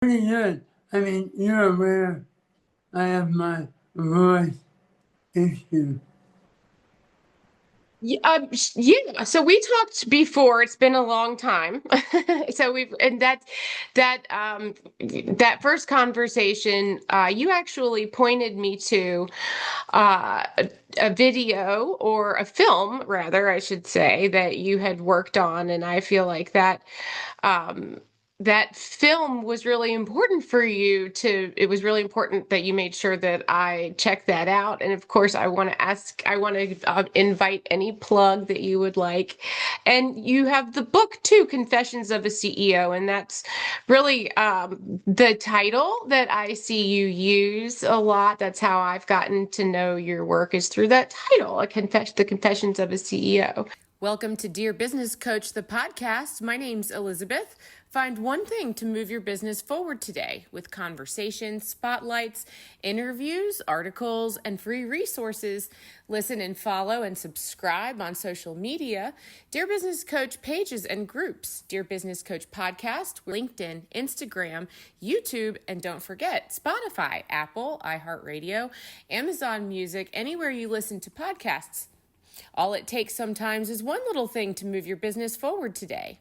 Pretty good. I mean, you're aware I have my voice issue. Yeah. So we talked before. It's been a long time. So that first conversation, you actually pointed me to a video or a film, rather, I should say, that you had worked on, and I feel like um, that film was really important for you to, it was really important that you made sure that I checked that out. And of course, I want to invite any plug that you would like. And you have the book too, Confessions of a CEO. And that's really the title that I see you use a lot. That's how I've gotten to know your work, is through that title, The Confessions of a CEO. Welcome to Dear Business Coach, the podcast. My name's Elizabeth. Find one thing to move your business forward today with conversations, spotlights, interviews, articles, and free resources. Listen and follow and subscribe on social media, Dear Business Coach pages and groups, Dear Business Coach podcast, LinkedIn, Instagram, YouTube, and don't forget Spotify, Apple, iHeartRadio, Amazon Music, anywhere you listen to podcasts. All it takes sometimes is one little thing to move your business forward today.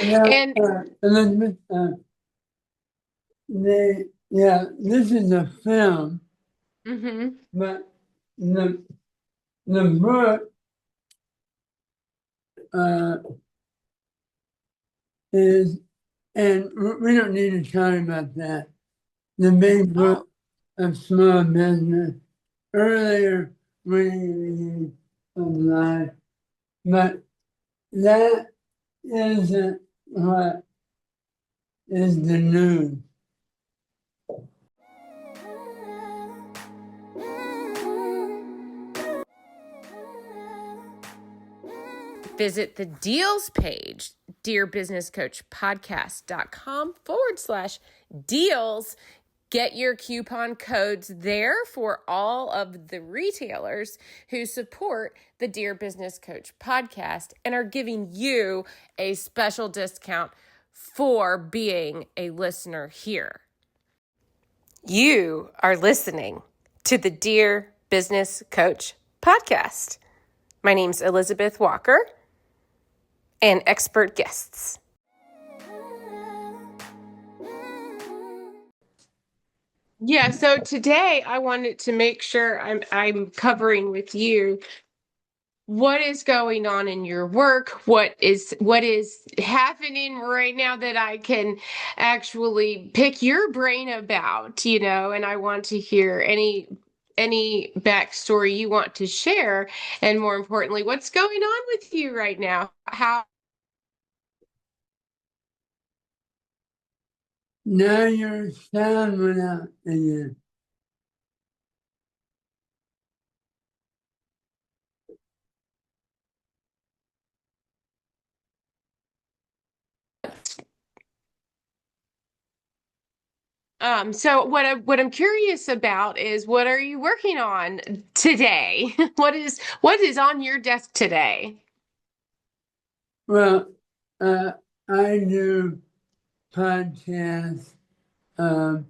And Elizabeth, this is a film, but the book is, and we don't need to talk about that. The big book of small business earlier reading of life, but that isn't what is the news. Visit the deals page, dearbusinesscoachpodcast.com/deals. Get your coupon codes there for all of the retailers who support the Dear Business Coach podcast and are giving you a special discount for being a listener here. You are listening to the Dear Business Coach podcast. My name's Elizabeth Walker, and expert guests. Yeah, so today I wanted to make sure I'm covering with you what is going on in your work, what is happening right now that I can actually pick your brain about, and I want to hear any backstory you want to share, and more importantly, what's going on with you right now. Now your sound went out again. So what I'm curious about is, what are you working on today? What is on your desk today? Well, I do podcasts, and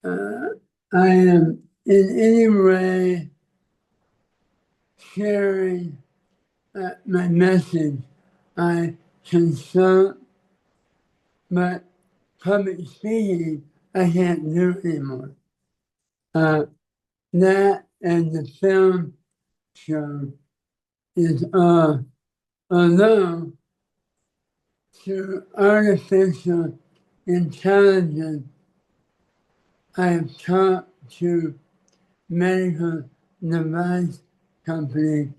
I am in any way sharing my message. I consult, but public speaking I can't do anymore. That and the film show is although through artificial intelligence, I have talked to medical device companies,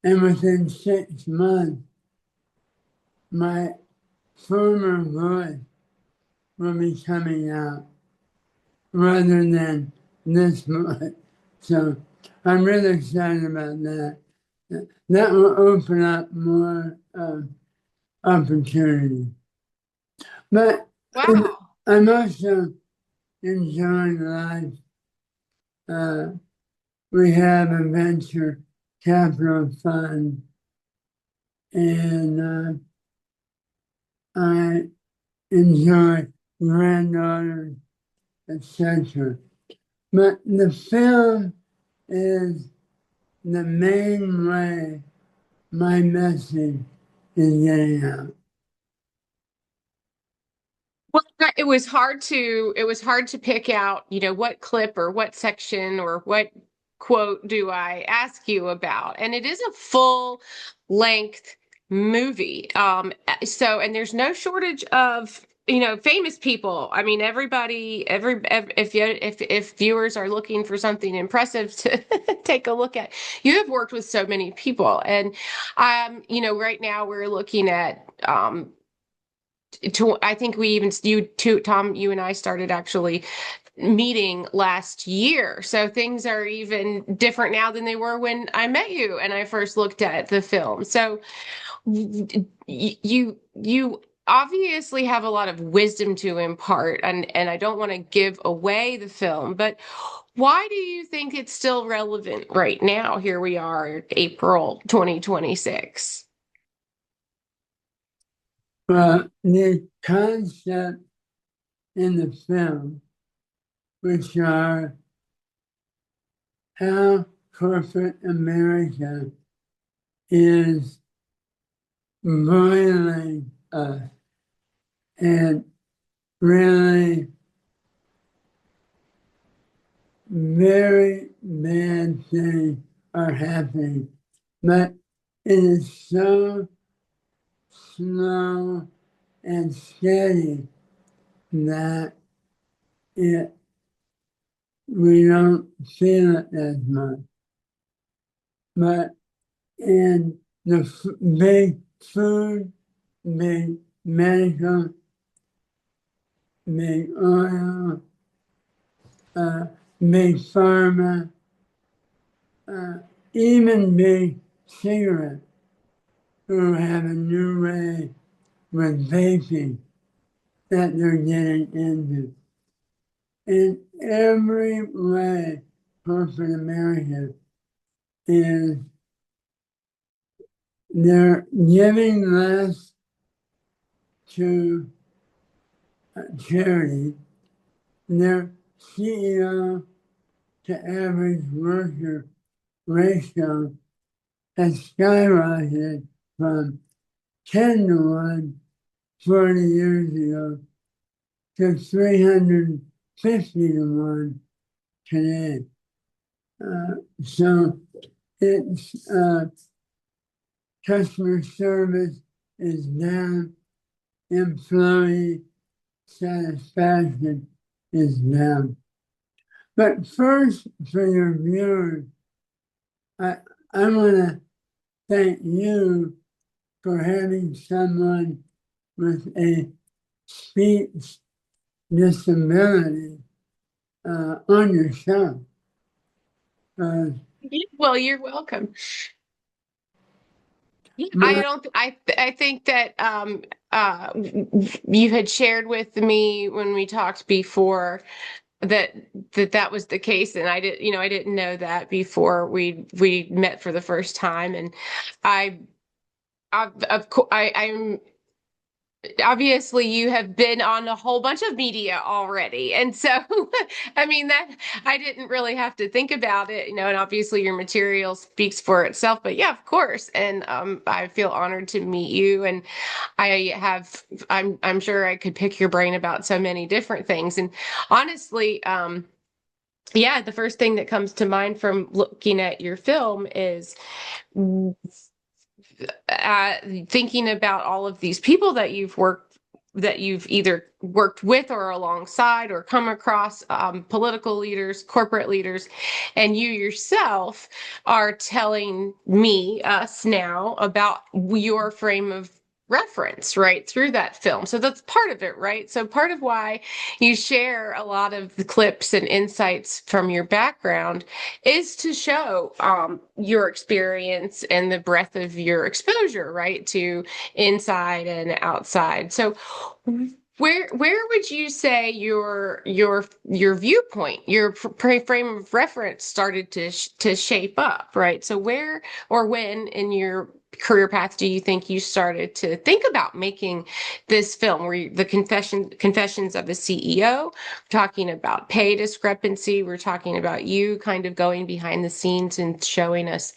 and within 6 months, my former voice will be coming out rather than this voice. So I'm really excited about that. That will open up more opportunity. But Wow. I'm also enjoying life. We have a venture capital fund, and I enjoy granddaughters, etc. But the film is the main way my message is getting out. Well, it was hard to pick out, you know, what clip or what section or what quote do I ask you about. And it is a full length movie. And there's no shortage of, you know, famous people. I mean, if viewers are looking for something impressive to take a look at, you have worked with so many people. And you know, right now we're looking at I think we even you too, Tom, you and I started actually meeting last year. So things are even different now than they were when I met you and I first looked at the film. So you obviously have a lot of wisdom to impart, and I don't want to give away the film, but why do you think it's still relevant right now? Here we are, April 2026. But the concept in the film, which are how corporate America is boiling us and really very bad things are happening. But it is so slow and steady that it we don't feel it as much. But in the big food, big medical, big oil, big pharma, uh, even big cigarettes who have a new way with vaping that they're getting into. In every way, corporate America is they're giving less to charity. Their CEO to average worker ratio has skyrocketed from 10 to 1 40 years ago to 350 to 1 today. So it's customer service is down, employee satisfaction is down. But first, for your viewers, I, I want to thank you for having someone with a speech disability on your show. Well, you're welcome. Yeah, I My, don't. I think that you had shared with me when we talked before that that was the case, and I did. You know, I didn't know that before we met for the first time, and I, of course, I'm obviously you have been on a whole bunch of media already, and so I mean that I didn't really have to think about it, you know, and obviously your material speaks for itself, but yeah, of course. And I feel honored to meet you, and I'm sure I could pick your brain about so many different things. And honestly, yeah, the first thing that comes to mind from looking at your film is thinking about all of these people that you've either worked with or alongside or come across, political leaders, corporate leaders, and you yourself are telling us now about your frame of reference right through that film. So that's part of it, right? So part of why you share a lot of the clips and insights from your background is to show your experience and the breadth of your exposure, right, to inside and outside. So where would you say your viewpoint, your frame of reference started to shape up, right? So where or when in your career path do you think you started to think about making this film? Were you the confessions of a CEO? We're talking about pay discrepancy. We're talking about you kind of going behind the scenes and showing us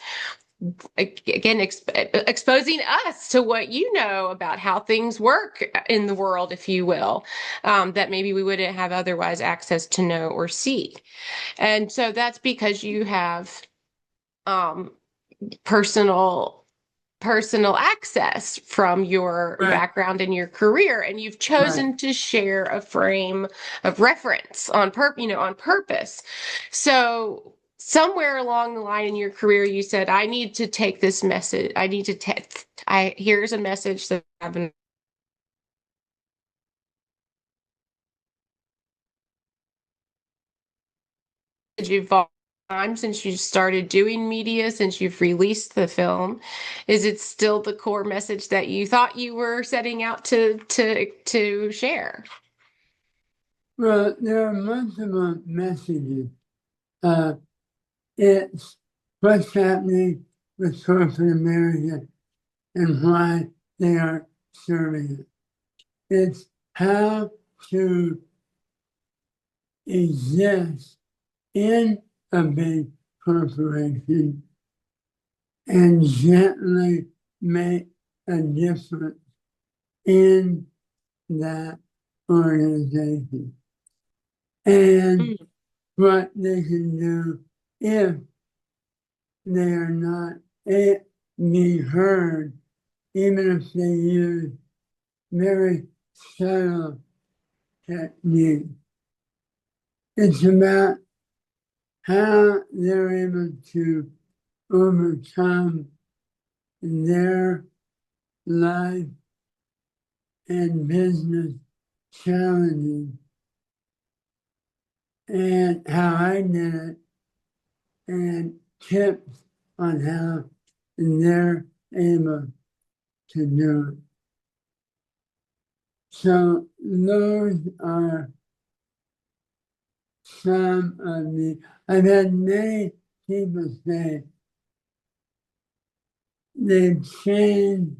again, exposing us to what you know about how things work in the world, if you will, that maybe we wouldn't have otherwise access to know or see. And so that's because you have um, personal access from your Right, background and your career, and you've right. chosen to share a frame of reference on purpose. So somewhere along the line in your career you said, I need to take this message, I need to take I here's a message that I've been evolved time since you started doing media, since you've released the film. Is it still the core message that you thought you were setting out to share? Well, there are multiple messages. Uh, it's what's happening with corporate America and why they are serving it. It's how to exist in a big corporation and gently make a difference in that organization and Mm. what they can do if they are not being heard, even if they use very subtle techniques. It's about how they're able to overcome their life and business challenges and how I did it and tips on how they're able to do it. So those are some of the, I've had many people say they've changed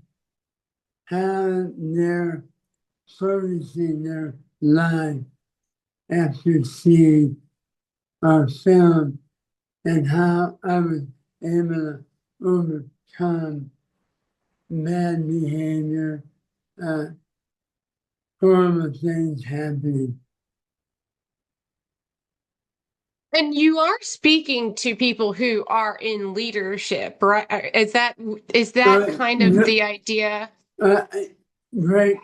how they're focusing their life after seeing our film and how I was able to overcome bad behavior, uh, horrible things happening. And you are speaking to people who are in leadership, right? Is that Uh, kind of no, the idea? uh, great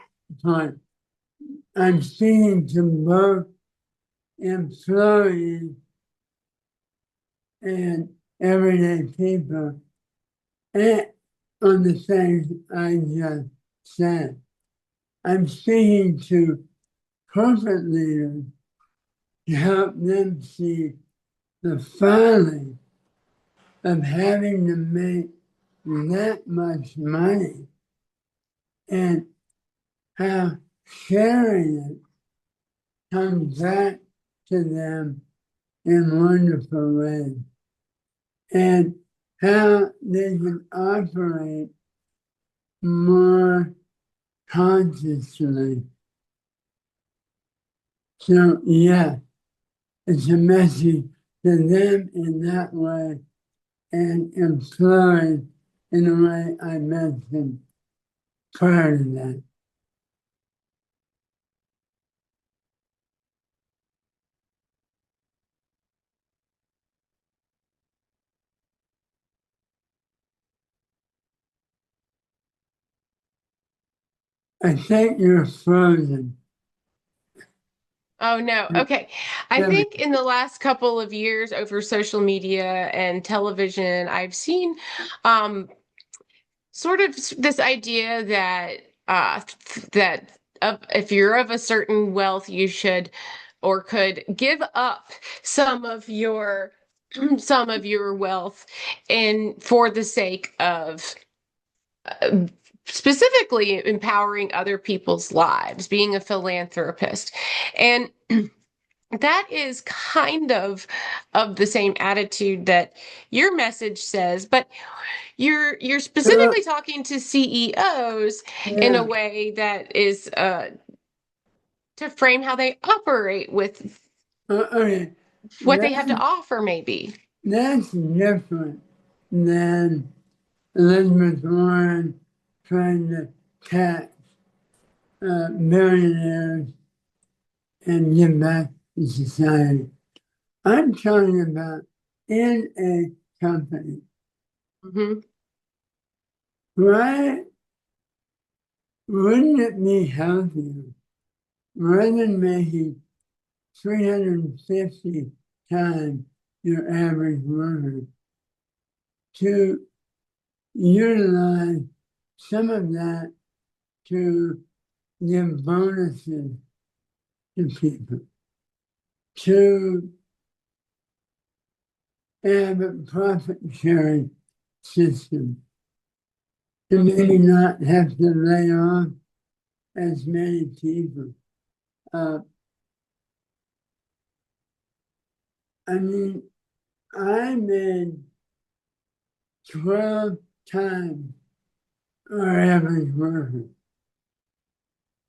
point. I'm speaking to both employees and everyday people and on the things I just said. I'm speaking to corporate leaders to help them see the folly of having to make that much money and how sharing it comes back to them in wonderful ways and how they can operate more consciously. So, yeah, it's a message to them in that way and employed in the way I mentioned prior to that. I think you're frozen. Oh no. Okay. I Tell me. think in the last couple of years over social media and television, I've seen um sort of this idea that that if you're of a certain wealth, you should or could give up some of your some of your wealth and for the sake of uh, specifically empowering other people's lives, being a philanthropist. And that is kind of the same attitude that your message says, but you're Uh, specifically talking to CEOs in a yeah, way that is to frame how they operate with okay, what they have to that, offer, maybe. that's different than Elizabeth Warren trying to tax millionaires and give back to society. I'm talking about in a company. Hmm. Why wouldn't it be healthier rather than making 350 times your average worker to utilize some of that to give bonuses to people, to have a profit sharing system, to maybe not have to lay off as many people. Uh, I mean, I made 12 times our average worker,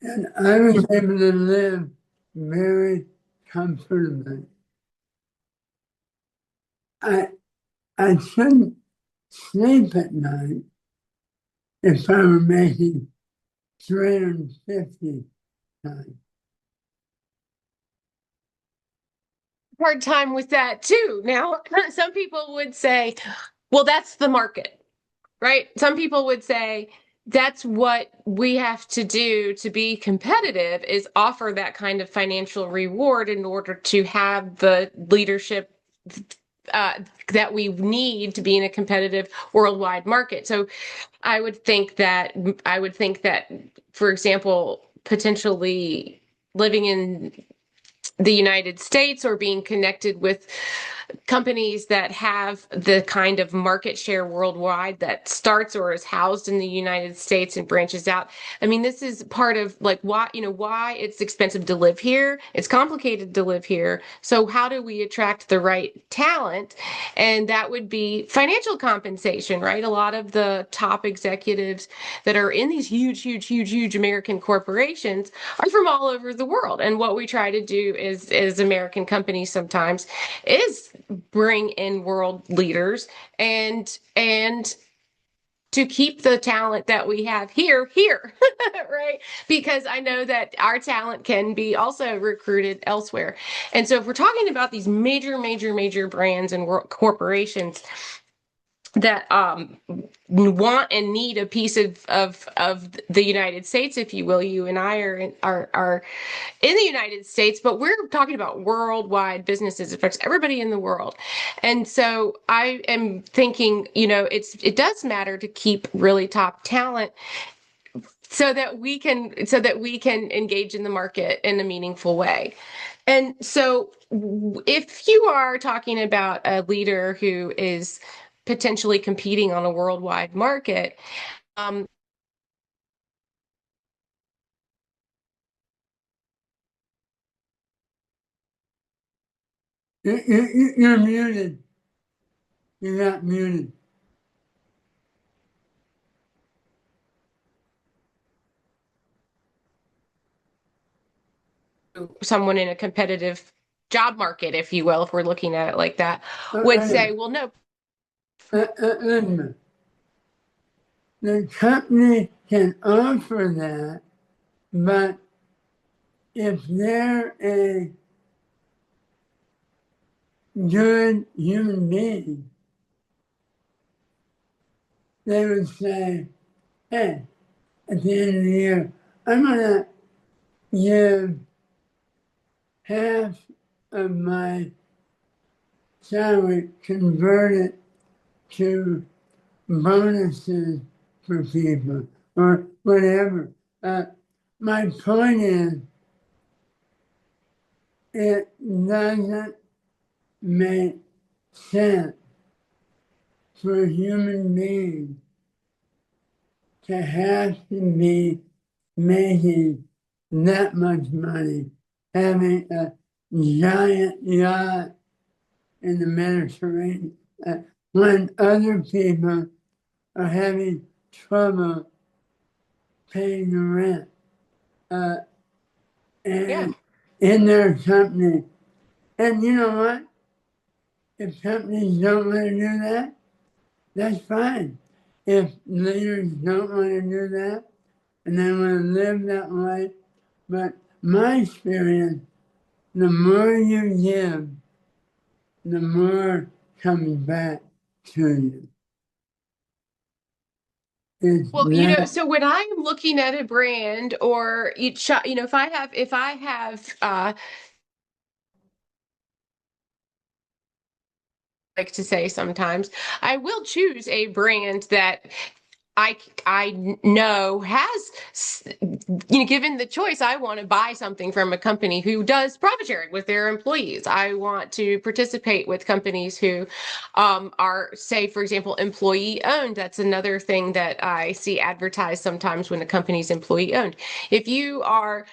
and I was able to live very comfortably. I, I shouldn't sleep at night if I were making 350 times. Hard time with that too. Now, some people would say, well, that's the market, right? Some people would say that's what we have to do to be competitive is offer that kind of financial reward in order to have the leadership uh, that we need to be in a competitive worldwide market. So I would think that, for example, potentially living in the United States or being connected with companies that have the kind of market share worldwide that starts or is housed in the United States and branches out. I mean, this is part of like why it's expensive to live here. It's complicated to live here. So how do we attract the right talent? And that would be financial compensation, right? A lot of the top executives that are in these huge American corporations are from all over the world. And what we try to do is, as American companies sometimes, is bring in world leaders and to keep the talent that we have here, right? Because I know that our talent can be also recruited elsewhere. And so if we're talking about these major brands and corporations that want and need a piece of the United States, if you will. You and I are in the United States, but we're talking about worldwide businesses. It affects everybody in the world, and so I am thinking, it does matter to keep really top talent so that we can engage in the market in a meaningful way. And so if you are talking about a leader who is potentially competing on a worldwide market, um, You're muted. You're not muted. someone in a competitive job market, if you will, if we're looking at it like that, would Okay. say, well, no. Listen, the company can offer that, but if they're a good human being, they would say, hey, at the end of the year, I'm going to give half of my salary, convert it to bonuses for people or whatever. My point is, it doesn't make sense for a human being to have to be making that much money, having a giant yacht in the Mediterranean when other people are having trouble paying the rent. Yeah. And in their company. And you know what? If companies don't want to do that, that's fine. If leaders don't want to do that and they want to live that way, but my experience, the more you give, the more comes back to you. It's Well, that. so when I'm looking at a brand or each, if I have, like to say sometimes, I will choose a brand that I know has, given the choice, I want to buy something from a company who does profit sharing with their employees. I want to participate with companies who are, say, for example, employee owned. That's another thing that I see advertised sometimes when a company's employee owned. If you are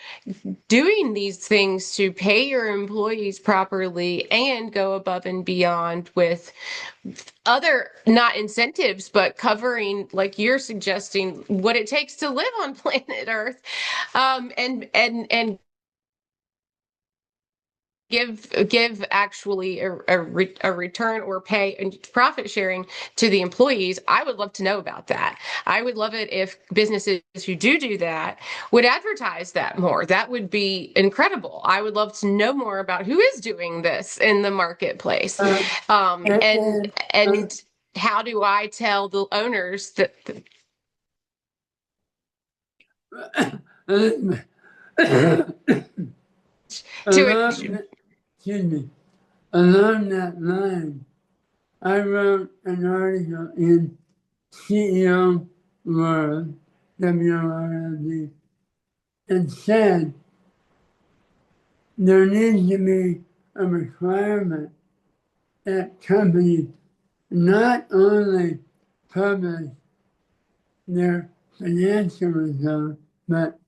doing these things to pay your employees properly and go above and beyond with other not incentives but covering, like you're suggesting, what it takes to live on planet Earth, and give actually a return or pay and profit sharing to the employees. I would love to know about that. I would love it if businesses who do that would advertise that more. That would be incredible. I would love to know more about who is doing this in the marketplace. Uh, and, And and, uh, how do I tell the owners that to along, excuse me, along that line, I wrote an article in CEO World, WRLD, and said there needs to be a requirement that companies not only publish their financial results, but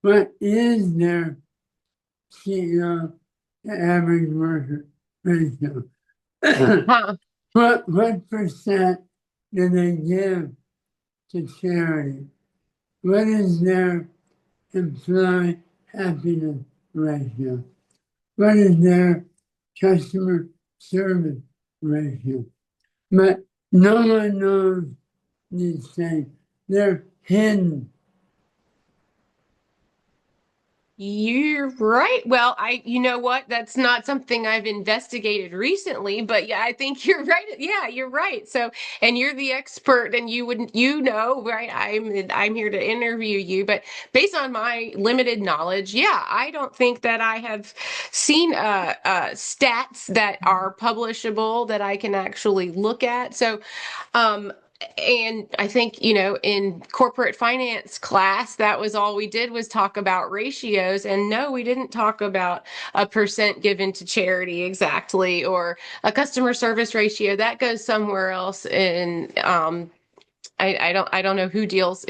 what is their CEO to average worker ratio? huh? what percent do they give to charity? What is their employee happiness ratio? What is their customer service ratio? But no one knows these things. They're hidden. You're right. Well, you know what? That's not something I've investigated recently, but yeah, I think you're right. Yeah, you're right. So, and you're the expert and you wouldn't, right? I'm here to interview you, but based on my limited knowledge, yeah, I don't think that I have seen stats that are publishable that I can actually look at. So, um, and I think, in corporate finance class, that was all we did was talk about ratios. And no, we didn't talk about a percent given to charity exactly, or a customer service ratio that goes somewhere else. And I don't know who deals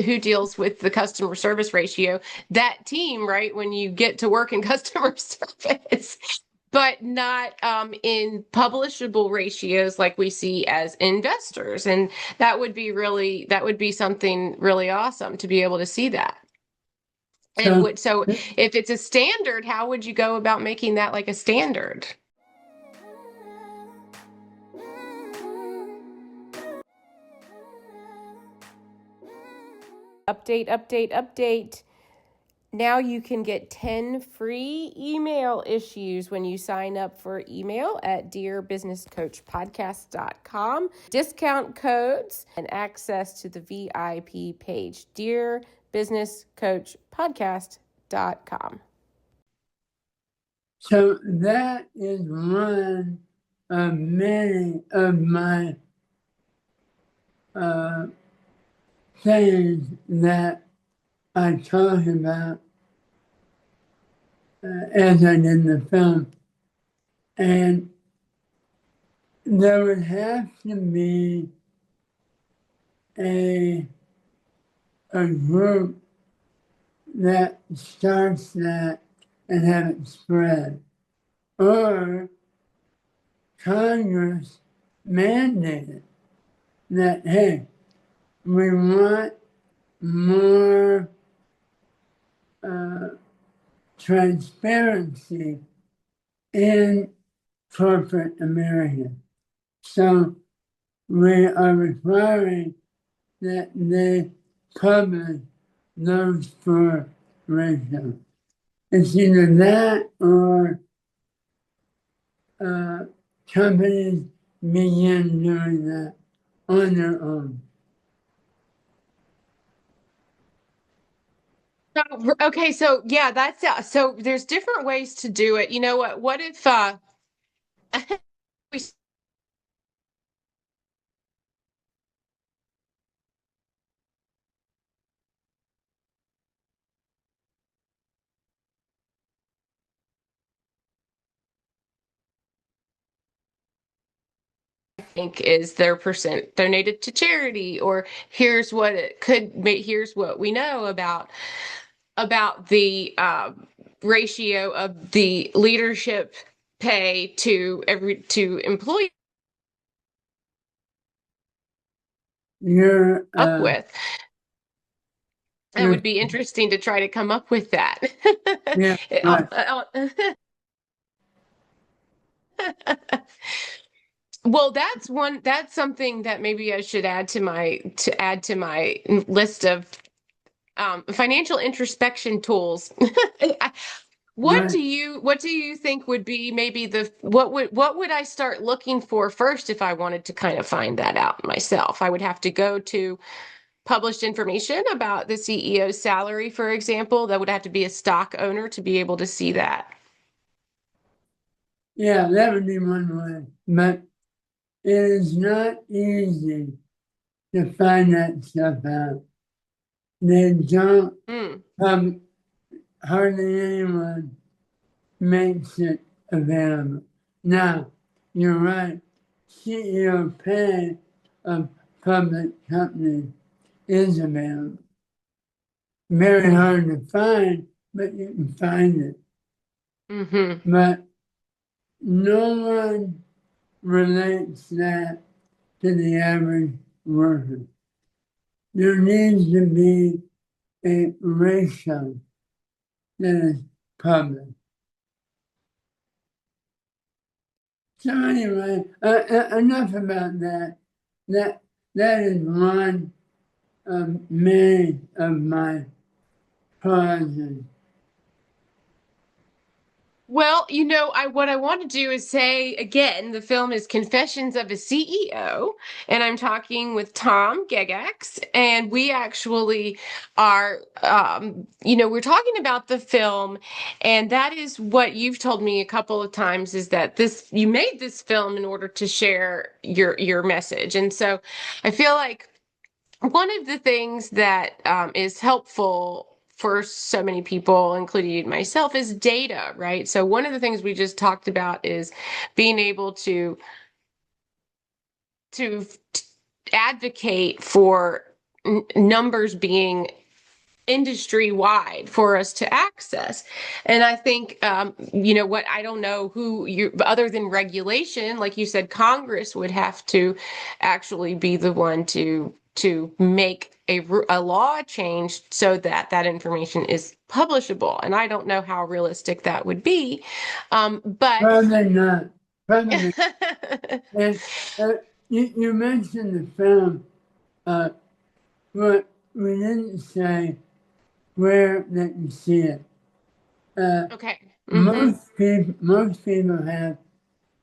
with the customer service ratio. That team, right? When you get to work in customer service, but not in publishable ratios like we see as investors. And that would be something really awesome to be able to see that. And So, would so if it's a standard, how would you go about making that like a standard? Update, update, update. Now you can get 10 free email issues when you sign up for email at dearbusinesscoachpodcast.com. Discount codes and access to the VIP page, dearbusinesscoachpodcast.com. so that is one of many of my uh, things that I talk about as I did the film. And there would have to be a, a group that starts that and have it spread. or Congress mandated that, hey, we want more uh, transparency in corporate America. So we are requiring that they publish those four ratios. It's either that or uh, companies begin doing that on their own. Okay, so yeah, that's so there's different ways to do it. You know what? What if we think is their percent donated to charity, or here's what it could be, here's what we know about the ratio of the leadership pay to employee You're, up with. It you're, would be interesting to try to come up with that. yeah, It- right. Well, that's something that maybe I should add to my list of financial introspection tools. Right. What do you think would be maybe what would I start looking for first if I wanted to kind of find that out myself? I would have to go to published information about the CEO's salary, for example. That would have to be a stock owner to be able to see that. Yeah, that would be one way. But it is not easy to find that stuff out. They don't, Mm. um, hardly anyone makes it available. Now, you're right. CEO pay of public companies is available. Very hard to find, but you can find it. Hmm. But no one relates that to the average worker. There needs to be a ratio that is public. So anyway, enough about that. That that is one of many of my causes. Well, what I want to do is say again, the film is Confessions of a CEO, and I'm talking with Tom Gegax, and we actually are, we're talking about the film, and that is what you've told me a couple of times is that you made this film in order to share your message, and so I feel like one of the things that is helpful for so many people, including myself, is data, right? So one of the things we just talked about is being able to advocate for numbers being industry wide for us to access. And I think, what I don't know who you, other than regulation, like you said, Congress would have to actually be the one to make a law change so that that information is publishable. And I don't know how realistic that would be. But Probably not. Probably. And you mentioned the film, uh, but we didn't say where that you see it. Uh, okay. Hmm. most people have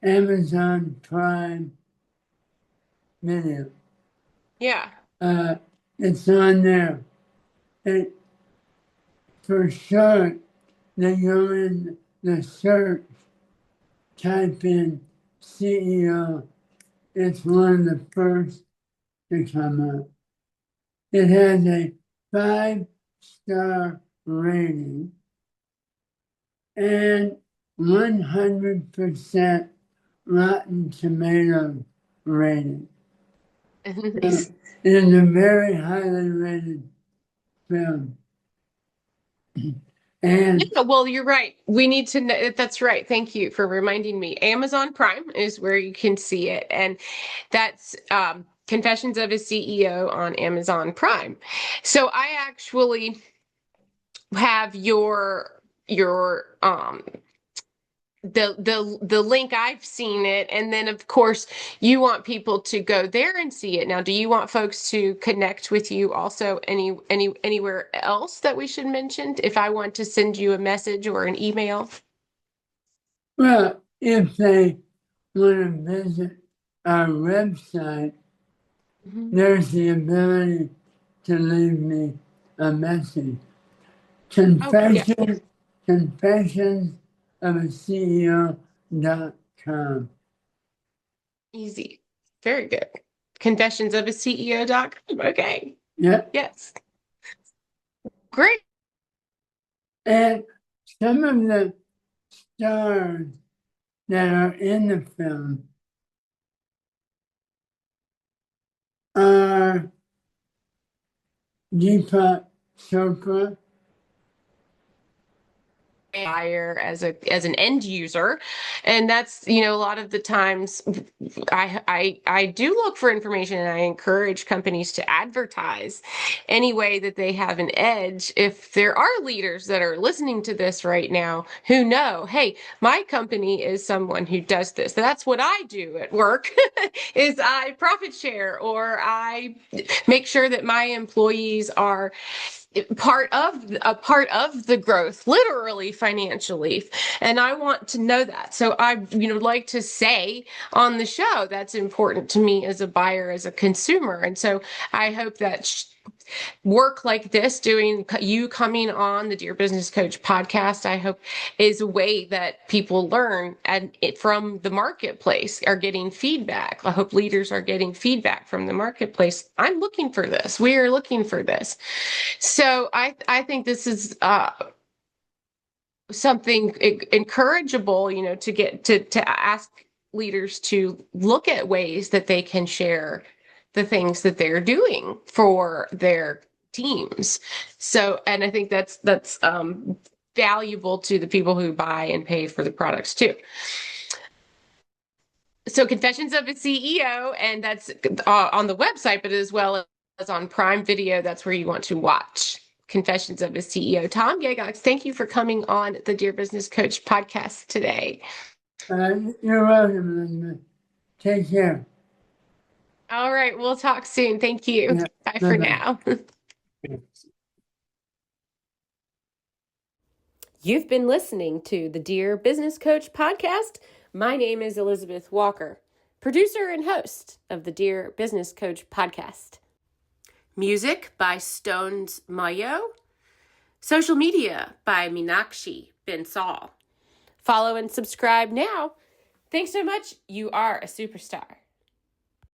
Amazon Prime Video. Yeah. Uh, it's on there. And for sure, they go in the search, type in CEO. It's one of the first to come up. It has a 5-star rating and 100% Rotten Tomatoes rating. So Nice. it is a very highly rated film. And Yeah, well, you're right. We need to know. That's right. Thank you for reminding me. Amazon Prime is where you can see it, and that's Confessions of a CEO on Amazon Prime. So I actually have your the link. I've seen it, and then of course you want people to go there and see it. Now, do you want folks to connect with you also anywhere else that we should mention if I want to send you a message or an email? well, if they want to visit our website, Mhm. there's the ability to leave me a message. Oh, yeah, Confessions of a CEO.com. easy. Very good. Confessions of a CEO.com. Okay. Yep. Yes. Great. And some of the stars that are in the film are Deepak Chopra. Buyer as an end user, and that's, a lot of the times I do look for information, and I encourage companies to advertise any way that they have an edge. If there are leaders that are listening to this right now who know, hey, my company is someone who does this, that's what I do at work, is I profit share, or I make sure that my employees are part of the growth, literally financially, and I want to know that. So I like to say on the show that's important to me as a buyer, as a consumer. And so I hope that work like this, doing you coming on the Dear Business Coach podcast, I hope is a way that people learn, and from the marketplace are getting feedback. I hope leaders are getting feedback from the marketplace. I'm looking for this. We are looking for this. So I think this is something encourageable, to get to ask leaders to look at ways that they can share the things that they're doing for their teams. So, and I think that's valuable to the people who buy and pay for the products too. So, Confessions of a CEO, and that's on the website, but as well as on Prime Video, that's where you want to watch Confessions of a CEO. Tom Gegax, thank you for coming on the Dear Business Coach podcast today. You're welcome, Elizabeth. Take care. All right, we'll talk soon. Thank you. Yeah. Bye for Bye-bye. now. You've been listening to the Dear Business Coach podcast. My name is Elizabeth Walker, producer and host of the Dear Business Coach podcast. Music by Stones Mayo. Social media by Meenakshi Bensal. Follow and subscribe now. Thanks so much. You are a superstar.